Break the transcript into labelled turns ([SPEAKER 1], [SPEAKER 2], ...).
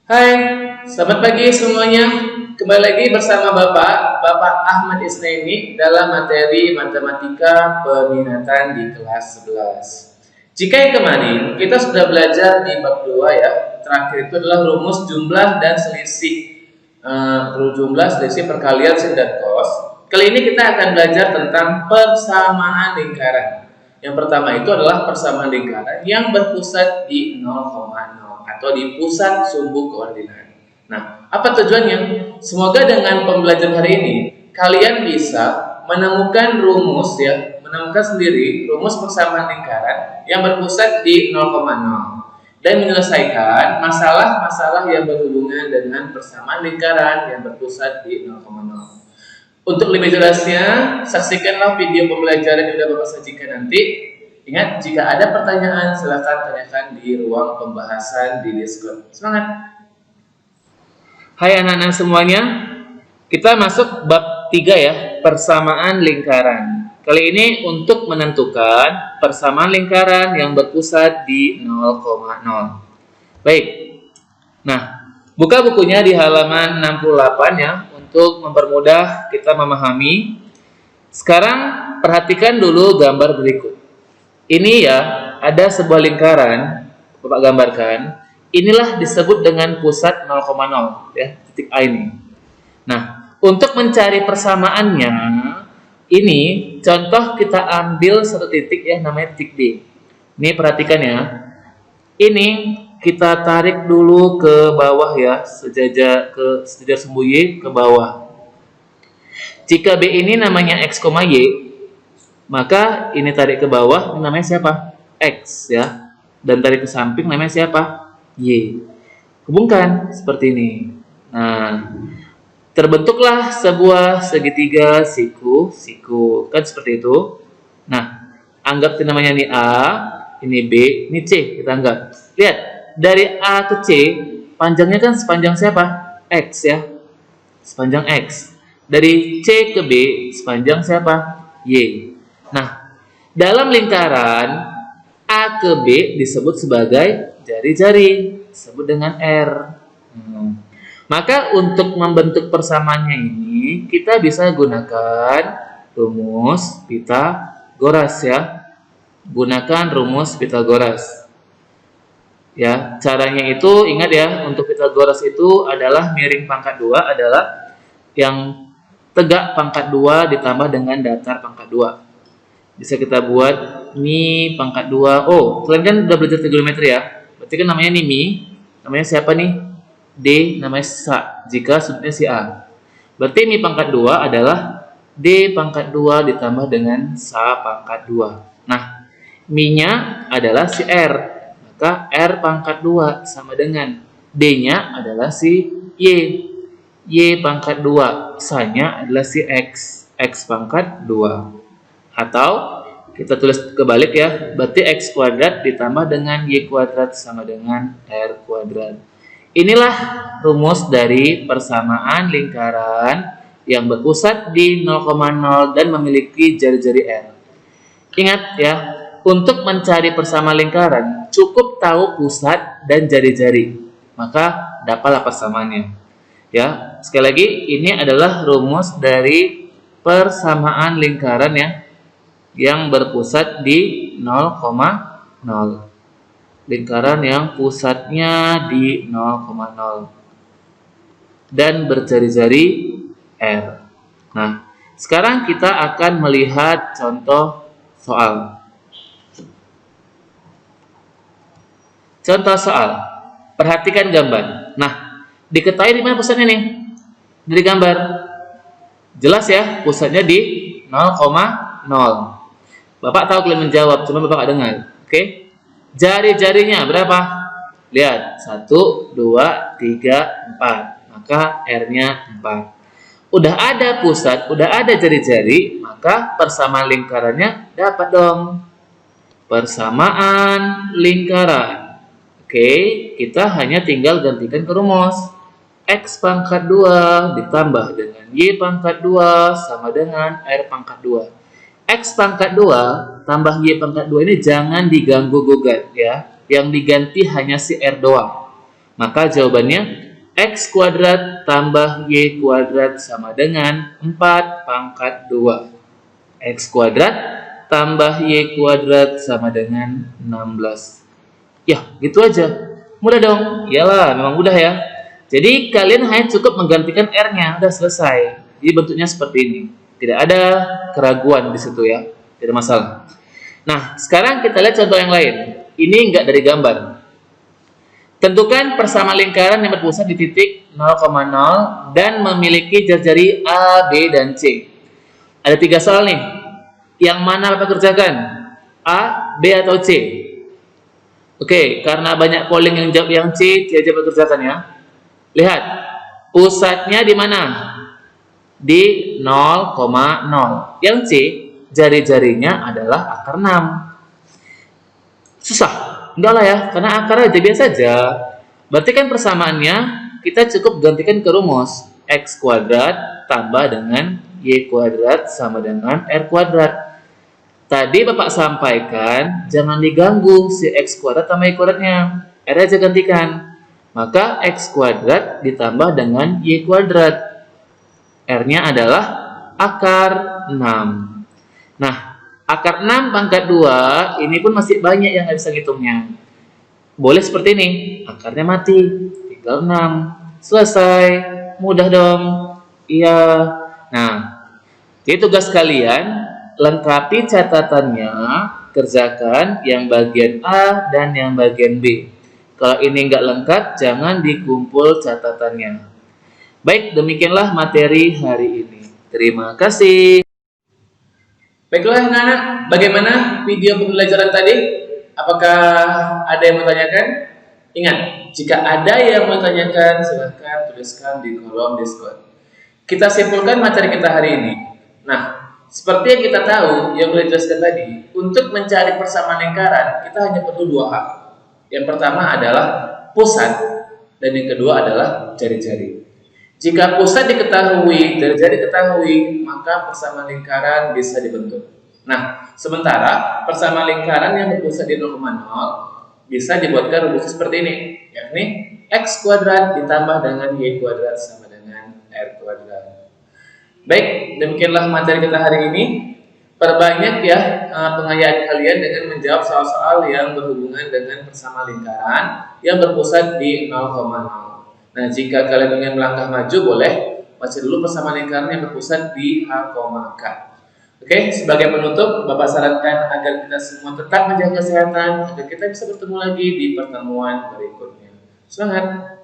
[SPEAKER 1] Hai, selamat pagi semuanya. Kembali lagi bersama Bapak Ahmad Isnaini dalam materi Matematika Peminatan di kelas 11. Jika yang kemarin kita sudah belajar di bab 2 ya, terakhir itu adalah rumus jumlah dan selisih. Jumlah, selisih, perkalian, sin dan cos. Kali ini kita akan belajar tentang persamaan lingkaran. Yang pertama itu adalah persamaan lingkaran yang berpusat di 0,0 atau di pusat sumbu koordinat. Nah, apa tujuannya? Semoga dengan pembelajaran hari ini kalian bisa menemukan menemukan sendiri rumus persamaan lingkaran yang berpusat di 0,0 dan menyelesaikan masalah-masalah yang berhubungan dengan persamaan lingkaran yang berpusat di 0,0. Untuk lebih jelasnya, saksikanlah video pembelajaran yang sudah Bapak sajikan nanti. Ingat, jika ada pertanyaan, silakan tanyakan di ruang pembahasan di Discord. Semangat! Hai anak-anak semuanya, kita masuk bab 3 ya, persamaan lingkaran. Kali ini untuk menentukan persamaan lingkaran yang berpusat di 0,0. Baik, nah buka bukunya di halaman 68 ya, untuk mempermudah kita memahami. Sekarang perhatikan dulu gambar berikut. Ini ya, ada sebuah lingkaran, Bapak gambarkan. Inilah disebut dengan pusat 0,0 ya, titik A ini. Nah, untuk mencari persamaannya, ini contoh kita ambil satu titik ya, namanya titik D. Ini perhatikan ya. Ini kita tarik dulu ke bawah ya, sejajar sumbu Y ke bawah. Jika B ini namanya X, Y, maka ini tarik ke bawah, ini namanya siapa? X ya. Dan tarik ke samping namanya siapa? Y. Hubungkan seperti ini. Nah, terbentuklah sebuah segitiga siku. Kan seperti itu. Nah, anggap ini namanya ini A, ini B, ini C. Kita anggap. Lihat, dari A ke C, panjangnya kan sepanjang siapa? X ya. Sepanjang X. Dari C ke B, sepanjang siapa? Y. Nah, dalam lingkaran A ke B disebut sebagai jari-jari, disebut dengan R. Maka untuk membentuk persamaannya ini, kita bisa gunakan rumus Pitagoras ya. Gunakan rumus Pitagoras. Ya, caranya itu ingat ya, untuk Pitagoras itu adalah miring pangkat 2 adalah yang tegak pangkat 2 ditambah dengan datar pangkat 2. Bisa kita buat mi pangkat 2. Oh, kalian kan udah belajar trigonometri ya. Berarti kan namanya nih mi. Namanya siapa nih? D namanya sa. Jika sudutnya si A. Berarti mi pangkat 2 adalah D pangkat 2 ditambah dengan sa pangkat 2. Nah, mi-nya adalah si R. Maka R pangkat 2 sama dengan D-nya adalah si Y. Y pangkat 2. Sa-nya adalah si X. X pangkat 2. Atau kita tulis kebalik ya, berarti X kuadrat ditambah dengan Y kuadrat sama dengan R kuadrat. Inilah rumus dari persamaan lingkaran yang berpusat di 0,0 dan memiliki jari-jari R. Ingat ya, untuk mencari persamaan lingkaran cukup tahu pusat dan jari-jari, maka dapatlah persamaannya. Ya, sekali lagi ini adalah rumus dari persamaan lingkaran ya, yang berpusat di 0,0. Lingkaran yang pusatnya di 0,0 dan berjari-jari R. Nah, sekarang kita akan melihat contoh soal. Contoh soal. Perhatikan gambar. Nah, diketahui di mana pusatnya nih? Dari gambar. Jelas ya, pusatnya di 0,0. Bapak tahu kalian menjawab, cuma Bapak nggak dengar. Oke? Jari-jarinya berapa? Lihat, 1, 2, 3, 4. Maka R-nya 4. Udah ada pusat, udah ada jari-jari, maka persamaan lingkarannya dapat dong. Persamaan lingkaran. Oke, kita hanya tinggal gantikan ke rumus. X pangkat 2 ditambah dengan Y pangkat 2 sama dengan R pangkat 2. X pangkat 2 tambah Y pangkat 2 ini jangan diganggu gugat ya. Yang diganti hanya si R doang. Maka jawabannya X kuadrat tambah Y kuadrat sama dengan 4 pangkat 2. X kuadrat tambah Y kuadrat sama dengan 16. Ya, gitu aja. Mudah dong? Iyalah, memang mudah ya. Jadi kalian hanya cukup menggantikan R-nya, udah selesai. Jadi bentuknya seperti ini. Tidak ada keraguan di situ ya. Tidak masalah. Nah, sekarang kita lihat contoh yang lain. Ini enggak dari gambar. Tentukan persamaan lingkaran yang berpusat di titik 0,0 dan memiliki jari-jari A, B, dan C. Ada 3 soal nih. Yang mana Bapak kerjakan? A, B, atau C? Oke, karena banyak polling yang jawab yang C aja Bapak kerjakan ya. Lihat, pusatnya di mana? Di 0,0. Yang C, jari-jarinya adalah akar 6. Susah? Enggak lah ya, karena akar aja biasa aja. Berarti kan persamaannya kita cukup gantikan ke rumus. X kuadrat tambah dengan Y kuadrat sama dengan R kuadrat. Tadi Bapak sampaikan jangan diganggu si X kuadrat tambah Y kuadratnya. R aja gantikan. Maka X kuadrat ditambah dengan Y kuadrat. R-nya adalah akar 6. Nah, akar 6 pangkat 2 ini pun masih banyak yang nggak bisa ngitungnya. Boleh seperti ini, akarnya mati, tinggal 6. Selesai, mudah dong. Iya. Nah, jadi tugas kalian, lengkapi catatannya, kerjakan yang bagian A dan yang bagian B. Kalau ini nggak lengkap, jangan dikumpul catatannya. Baik, demikianlah materi hari ini. Terima kasih. Baiklah anak-anak, bagaimana video pembelajaran tadi? Apakah ada yang mau tanyakan? Ingat, jika ada yang mau tanyakan, silahkan tuliskan di kolom Discord. Kita simpulkan materi kita hari ini. Nah, seperti yang kita tahu, yang boleh jelaskan tadi, untuk mencari persamaan lingkaran, kita hanya perlu 2 hal. Yang pertama adalah pusat, dan yang kedua adalah jari-jari. Jika pusat diketahui, jari-jari diketahui, maka persamaan lingkaran bisa dibentuk. Nah, sementara persamaan lingkaran yang berpusat di 0,0 bisa dibuatkan rumus seperti ini, yakni X kuadrat ditambah dengan Y kuadrat sama dengan R kuadrat. Baik, demikianlah materi kita hari ini. Perbanyak ya pengayaan kalian dengan menjawab soal-soal yang berhubungan dengan persamaan lingkaran yang berpusat di 0,0. Nah, jika kalian ingin melangkah maju, boleh baca dulu persamaan lingkaran yang berpusat di H, K. Oke, sebagai penutup, Bapak sarankan agar kita semua tetap menjaga kesehatan, agar kita bisa bertemu lagi di pertemuan berikutnya. Semangat!